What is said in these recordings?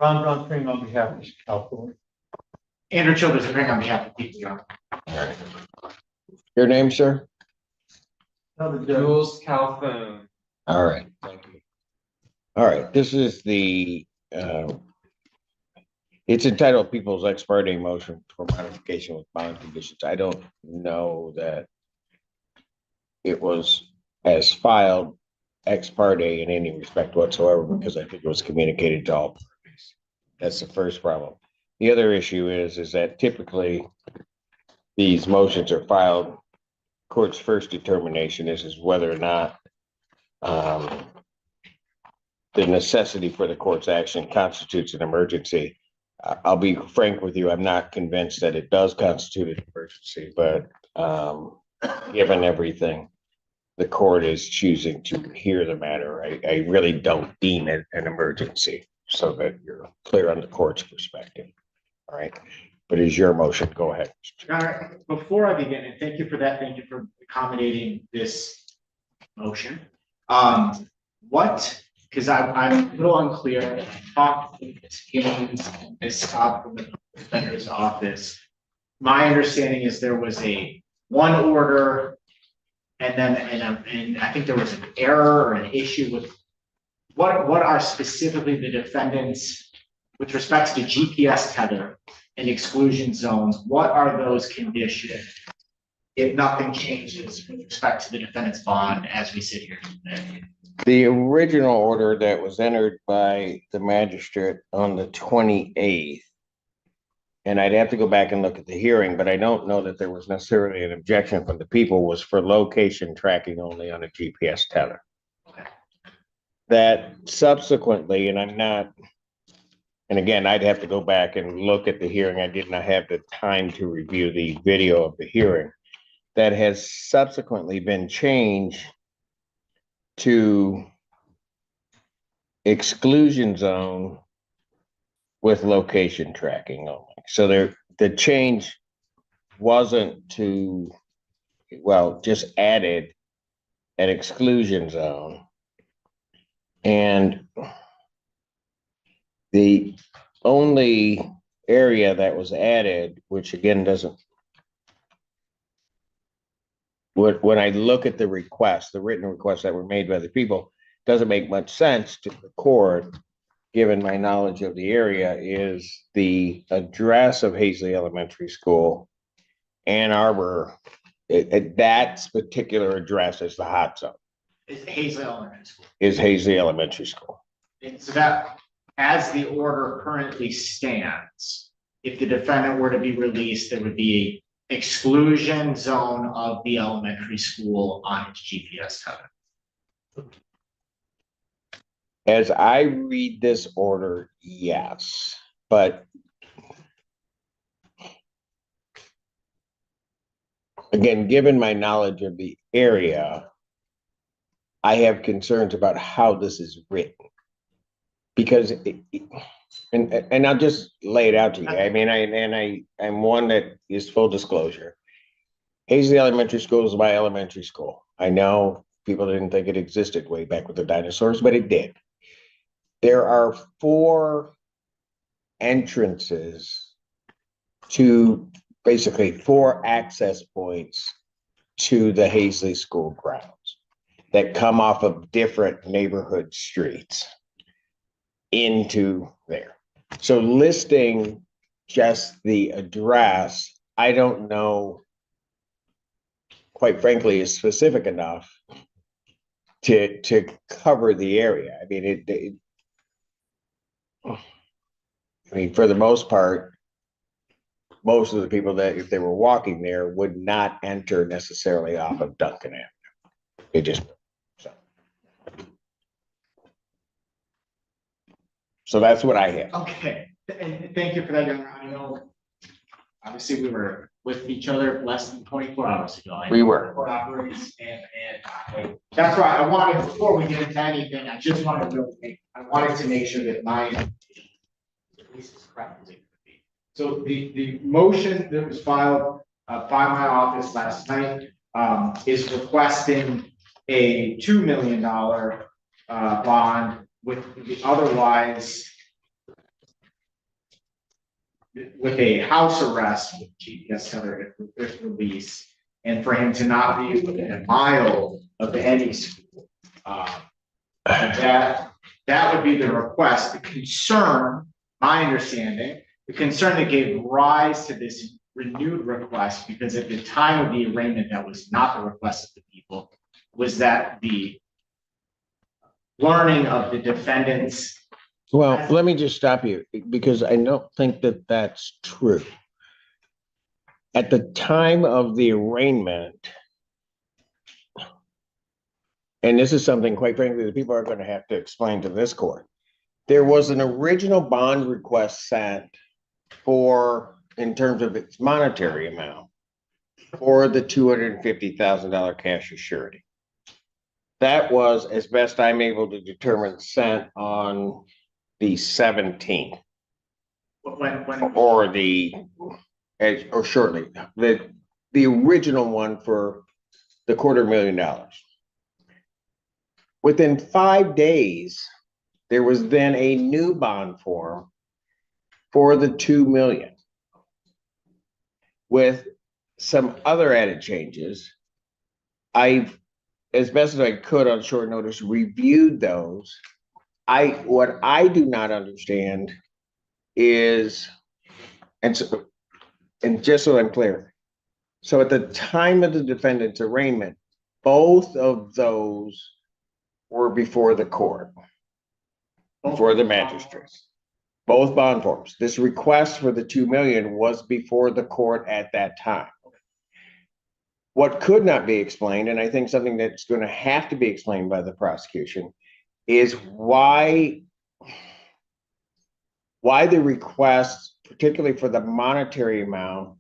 Ron Brown on behalf of Mr. Calhoun. Andrew Childers appearing on behalf of PPR. Your name, sir? Jules Calhoun. All right, thank you. All right, this is it's entitled People's Ex parte Motion for Modification with Bond Conditions. I don't know that it was as filed ex parte in any respect whatsoever, because I think it was communicated to all parties. That's the first problem. The other issue is that typically these motions are filed. Court's first determination is whether or not the necessity for the court's action constitutes an emergency. I'll be frank with you, I'm not convinced that it does constitute an emergency, but given everything, the court is choosing to hear the matter. I really don't deem it an emergency, so that you're clear on the court's perspective. All right, but is your motion? Go ahead. All right, before I begin, and thank you for that, thank you for accommodating this motion. Because I'm a little unclear. I talked to James and Ms. Scott from the defender's office. My understanding is there was one order, and then and I think there was an error or an issue with what are specifically the defendants with respect to GPS tether and exclusion zones. What are those conditions if nothing changes with respect to the defendant's bond as we sit here today? The original order that was entered by the magistrate on the 28th, and I'd have to go back and look at the hearing, but I don't know that there was necessarily an objection from the people, was for location tracking only on a GPS tether. Okay. That subsequently, and again, I'd have to go back and look at the hearing. I did not have the time to review the video of the hearing. That has subsequently been changed to exclusion zone with location tracking only. So the change wasn't to, just added an exclusion zone. And the only area that was added, which again doesn't, when I look at the requests, the written requests that were made by the people, doesn't make much sense to the court, given my knowledge of the area, is the address of Hazley Elementary School, Ann Arbor. That particular address is the hot zone. Is Hazley Elementary School. Is Hazley Elementary School. And so that, as the order currently stands, if the defendant were to be released, there would be exclusion zone of the elementary school on its GPS tether. As I read this order, yes, but again, given my knowledge of the area, I have concerns about how this is written, because and I'll just lay it out to you. I mean, I'm one that is full disclosure. Hazley Elementary School is my elementary school. I know people didn't think it existed way back with the dinosaurs, but it did. There are 4 entrances to basically 4 access points to the Hazley School grounds that come off of different neighborhood streets into there. So listing just the address, I don't know, quite frankly, is specific enough to cover the area. I mean, for the most part, most of the people that, if they were walking there, would not enter necessarily off of Duncan Avenue. They just, so that's what I have. Okay, and thank you for that, Your Honor. I know, obviously, we were with each other less than 24 hours ago. We were. Court operates, and that's why I wanted, before we get into anything, I just wanted to make sure that my at least as correct as it could be. So the motion that was filed by my office last night is requesting a $2 million bond with the otherwise with a house arrest with GPS tether if release, and for him to not be within a mile of any school. That would be the request. The concern, my understanding, the concern that gave rise to this renewed request, because at the time of the arraignment, that was not the request of the people, was that the learning of the defendant's. Well, let me just stop you because I don't think that that's true. At the time of the arraignment, and this is something, quite frankly, that people are going to have to explain to this court. There was an original bond request sent for, in terms of its monetary amount, for the $250,000 cash surety. That was, as best I'm able to determine, sent on the 17th. Or shortly, the original one for the $250,000. Within 5 days, there was then a new bond form for the $2 million with some other added changes. I've, as best as I could on short notice, reviewed those. What I do not understand is, and just so I'm clear, so at the time of the defendant's arraignment, both of those were before the court, before the magistrate, both bond forms. This request for the $2 million was before the court at that time. What could not be explained, and I think something that's going to have to be explained by the prosecution, is why the request, particularly for the monetary amount,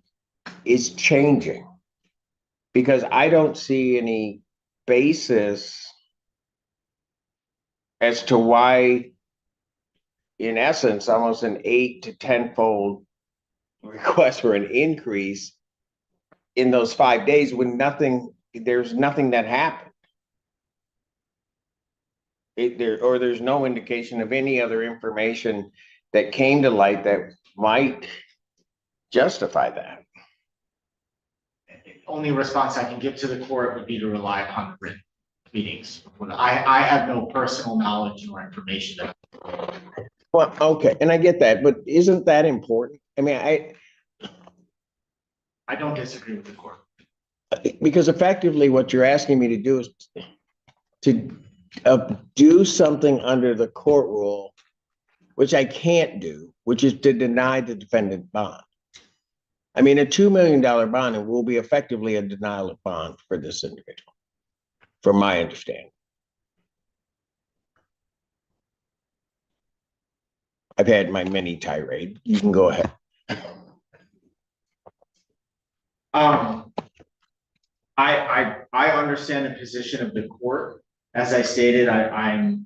is changing. Because I don't see any basis as to why, in essence, almost an 8 to 10-fold request for an increase in those 5 days when there's nothing that happened. There's no indication of any other information that came to light that might justify that. Only response I can give to the court would be to rely upon the written meetings. I have no personal knowledge or information. Well, okay, and I get that, but isn't that important? I mean, I don't disagree with the court. Because effectively what you're asking me to do is to do something under the court rule, which I can't do, which is to deny the defendant bond. I mean, a $2 million bond will be effectively a denial of bond for this individual, from my understanding. I've had my mini tirade. You can go ahead. I understand the position of the court. As I stated, I'm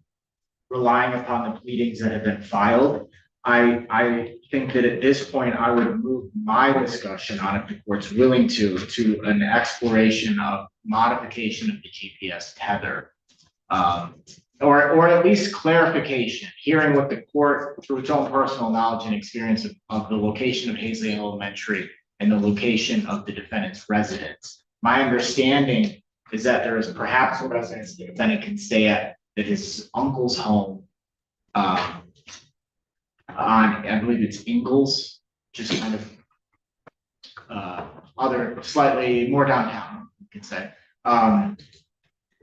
relying upon the pleadings that have been filed. I think that at this point, I would move my discussion on, if the court's willing to an exploration of modification of the GPS tether. Or at least clarification, hearing what the court, through its own personal knowledge and experience of the location of Hazley Elementary and the location of the defendant's residence. My understanding is that there is perhaps a residence the defendant can stay at his uncle's home on, I believe it's Ingalls, just kind of other slightly more downtown, you could say.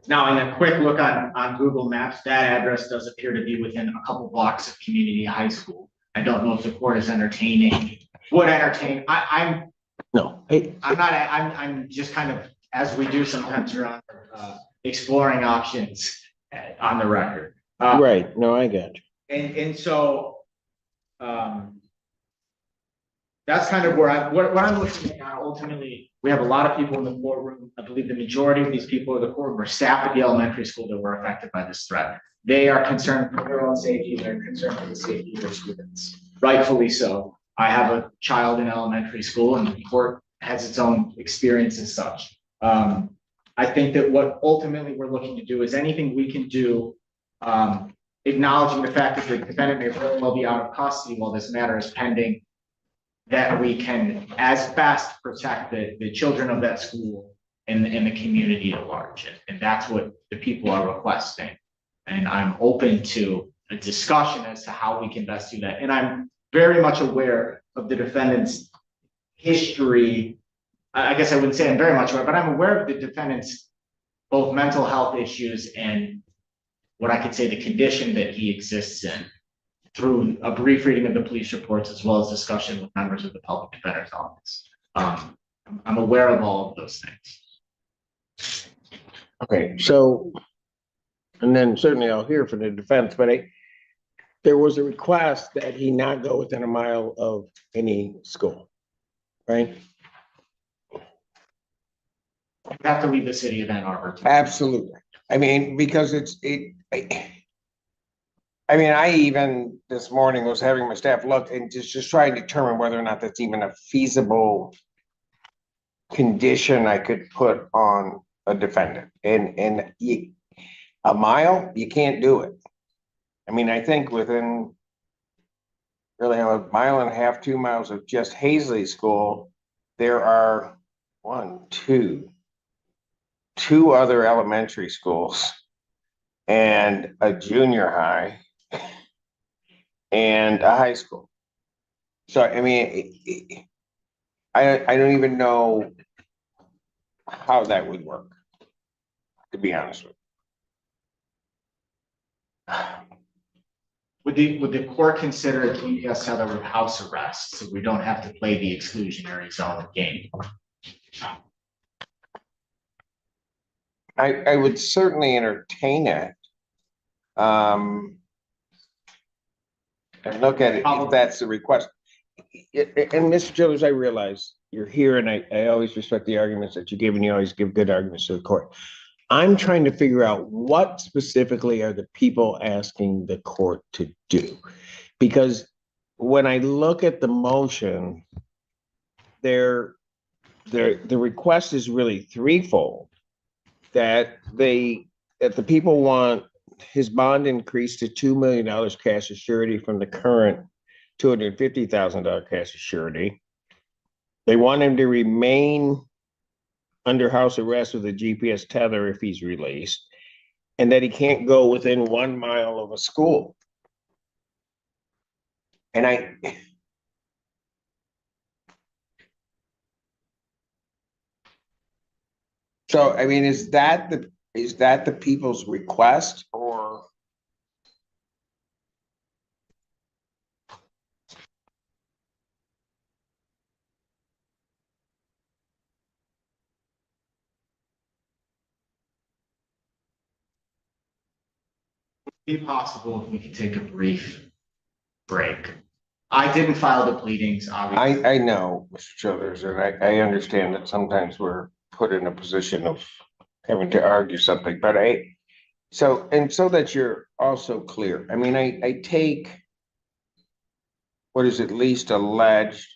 Now, in a quick look on Google Maps, that address does appear to be within a couple blocks of Community High School. I don't know if the court is would entertain. I'm just kind of, as we do sometimes around exploring options on the record. Right. No, I get you. And so that's kind of where what I'm looking at now. Ultimately, we have a lot of people in the courtroom. I believe the majority of these people in the courtroom are staff at the elementary school that were affected by this threat. They are concerned for their own safety. They're concerned for the safety of their students. Rightfully so. I have a child in elementary school, and the court has its own experience as such. I think that what ultimately we're looking to do is anything we can do, acknowledging the fact that the defendant may very well be out of custody while this matter is pending, that we can as best protect the children of that school and the community at large. And that's what the people are requesting. And I'm open to a discussion as to how we can best do that. And I'm very much aware of the defendant's history. I guess I wouldn't say I'm very much aware, but I'm aware of the defendant's both mental health issues and what I could say the condition that he exists in through a brief reading of the police reports as well as discussion with members of the public defender's office. I'm aware of all of those things. Okay, so, and then certainly I'll hear from the defense, but there was a request that he not go within a mile of any school, right? You have to leave the city of Ann Arbor. Absolutely. I mean, because I mean, I even this morning was having my staff look and just try to determine whether or not that's even a feasible condition I could put on a defendant. And a mile, you can't do it. I mean, I think within really a mile and a half, 2 miles of just Hazley School, there are two other elementary schools and a junior high and a high school. So, I mean, I don't even know how that would work, to be honest with you. Would the court consider a DES other house arrest so we don't have to play the exclusionary zone game? I would certainly entertain it. And look at it if that's the request. And Mr. Childers, I realize you're here and I always respect the arguments that you give and you always give good arguments to the court. I'm trying to figure out what specifically are the people asking the court to do? Because when I look at the motion, the request is really threefold. That the people want his bond increased to $2 million cash surety from the current $250,000 cash surety. They want him to remain under house arrest with a GPS tether if he's released, and that he can't go within 1 mile of a school. And so, I mean, is that the people's request or? Be possible if we could take a brief break. I didn't file the pleadings, obviously. I know, Mr. Childers, and I understand that sometimes we're put in a position of having to argue something, but so that you're also clear, I mean, I take what is at least alleged,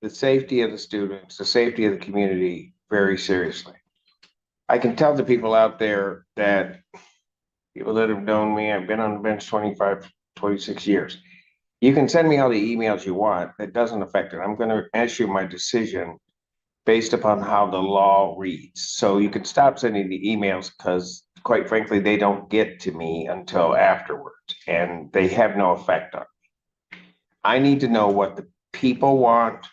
the safety of the students, the safety of the community very seriously. I can tell the people out there that people that have known me, I've been on the bench 25, 26 years. You can send me all the emails you want. That doesn't affect it. I'm going to issue my decision based upon how the law reads. So you can stop sending the emails because, quite frankly, they don't get to me until afterwards and they have no effect on me. I need to know what the people want,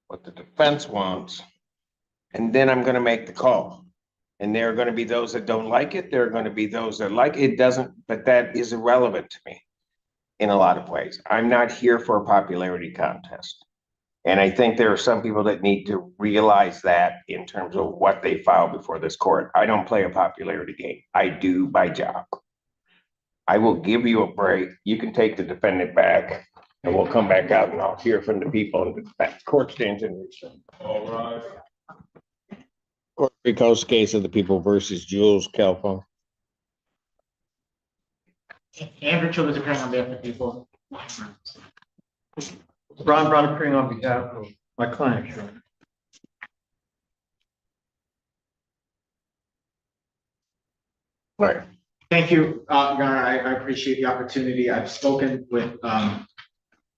what the defense wants, and then I'm going to make the call. And there are going to be those that don't like it. There are going to be those that like it. But that is irrelevant to me in a lot of ways. I'm not here for a popularity contest. And I think there are some people that need to realize that in terms of what they file before this court. I don't play a popularity game. I do my job. I will give you a break. You can take the defendant back and we'll come back out and I'll hear from the people and the court stands in recess. All right. Court recalls case of the people versus Jules Calfon. Andrew Childers appearing on behalf of the people. Ron Brown appearing on behalf of my client. Sure. Right. Thank you, Your Honor. I appreciate the opportunity. I've spoken with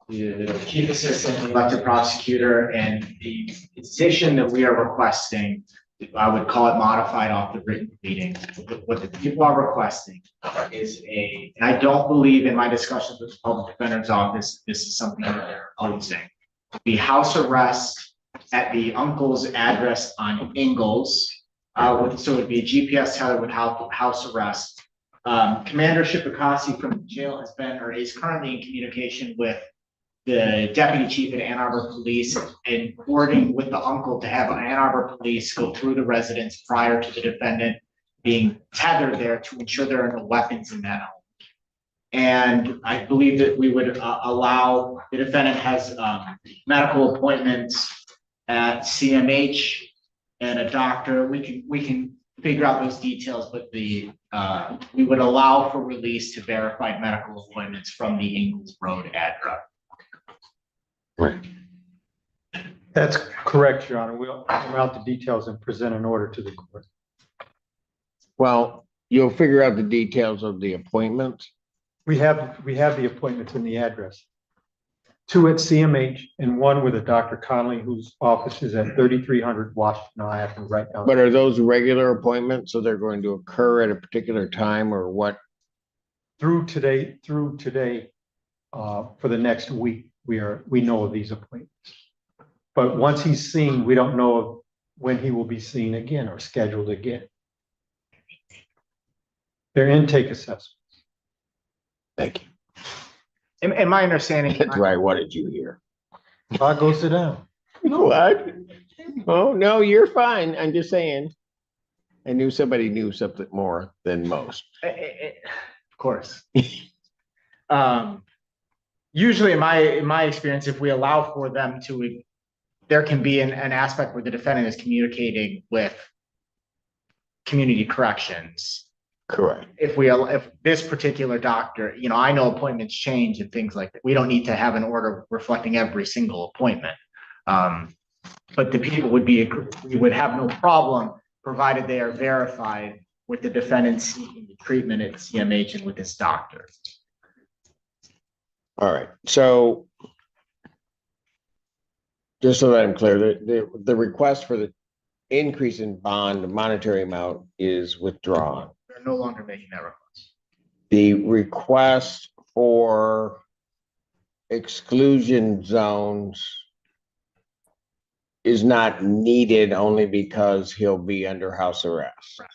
Chief Assistant Elected Prosecutor, and the position that we are requesting, I would call it modified off the written pleading. What the people are requesting is and I don't believe in my discussions with the Public Defender's Office, this is something that they're opposing. The house arrest at the uncle's address on Ingalls, so it would be a GPS tether with house arrest. Commander Shipakasi from the jail has been or is currently in communication with the deputy chief at Ann Arbor Police and working with the uncle to have Ann Arbor Police go through the residence prior to the defendant being tethered there to ensure there are no weapons in that home. And I believe that we would allow the defendant has medical appointments at CMH and a doctor. We can figure out those details, but we would allow for release to verified medical appointments from the Ingalls Road address. Right. That's correct, Your Honor. We'll figure out the details and present an order to the court. Well, you'll figure out the details of the appointments. We have the appointments in the address. 2 at CMH and 1 with a Dr. Conley, whose office is at 3300 Washington Avenue right now. But are those regular appointments? So they're going to occur at a particular time or what? Through today, for the next week, we know of these appointments. But once he's seen, we don't know when he will be seen again or scheduled again. They're intake assessments. Thank you. And my understanding. That's right. What did you hear? I'll go sit down. You know what? Oh, no, you're fine. I'm just saying. I knew somebody knew something more than most. Of course. Usually in my experience, if we allow for them to, there can be an aspect where the defendant is communicating with community corrections. Correct. If this particular doctor, I know appointments change and things like that. We don't need to have an order reflecting every single appointment. But the people we would have no problem provided they are verified with the defendant seeking the treatment at CMH and with his doctor. All right. So just so that I'm clear, the request for the increase in bond monetary amount is withdrawn. We're no longer making that request. The request for exclusion zones is not needed only because he'll be under house arrest. Right.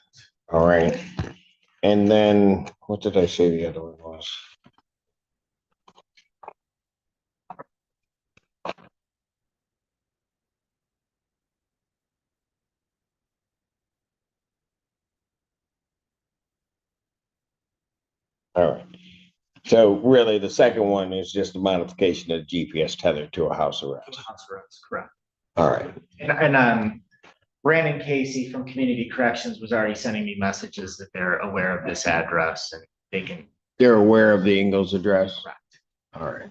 All right. And then what did I say the other one was? All right. So really, the second one is just a modification of GPS tether to a house arrest. House arrest, correct. All right. And Brandon Casey from Community Corrections was already sending me messages that they're aware of this address and they can. They're aware of the Ingalls address? Correct. All right.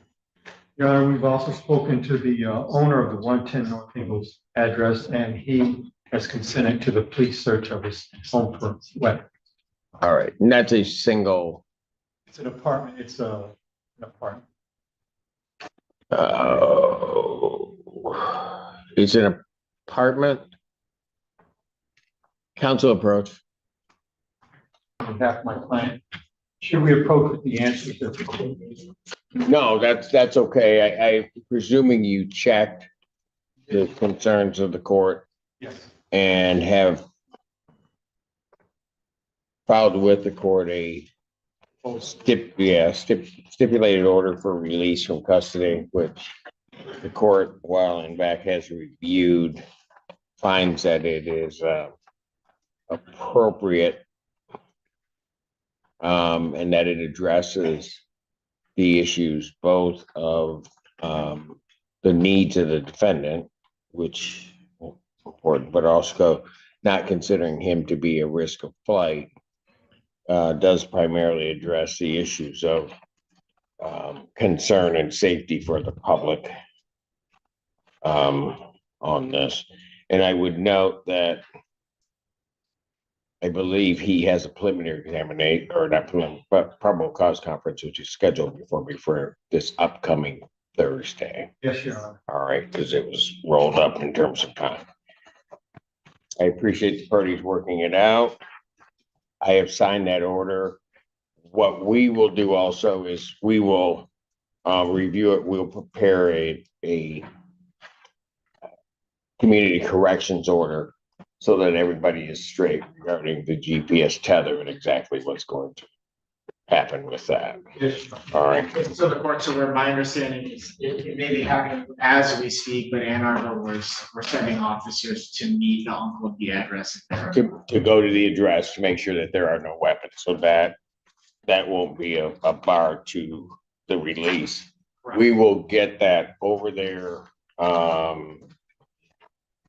Your Honor, we've also spoken to the owner of the 110 North Ingalls address, and he has consented to the police search of his home for weapons. All right. And that's a single. It's an apartment. It's an apartment. It's an apartment. Council approach. On behalf of my client, should we approach with the answers that the court gave? No, that's okay. I presuming you checked the concerns of the court. Yes. And have filed with the court a stipulated order for release from custody, which the court, while in back, has reviewed, finds that it is appropriate, and that it addresses the issues both of the needs of the defendant, which is important, but also not considering him to be a risk of flight, does primarily address the issues of concern and safety for the public on this. And I would note that I believe he has a preliminary examination, or not preliminary, but probable cause conference, which is scheduled for this upcoming Thursday. Yes, Your Honor. All right, because it was rolled up in terms of time. I appreciate the parties working it out. I have signed that order. What we will do also is we will review it. We'll prepare a community corrections order so that everybody is straight regarding the GPS tether and exactly what's going to happen with that. Yes, Your Honor. All right. So the court's aware, my understanding is it may be happening as we speak, but Ann Arbor we're sending officers to meet the uncle at the address. To go to the address to make sure that there are no weapons, so that won't be a bar to the release. We will get that over there,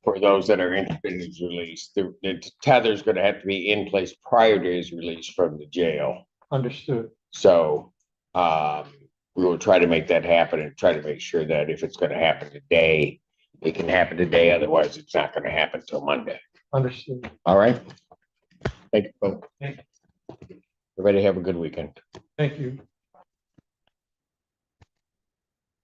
for those that are interested in his release. The tether's gonna have to be in place prior to his release from the jail. Understood. So, we will try to make that happen and try to make sure that if it's gonna happen today, it can happen today, otherwise it's not gonna happen till Monday. Understood. All right? Thank you, folks. Thank Everybody have a good weekend. Thank you.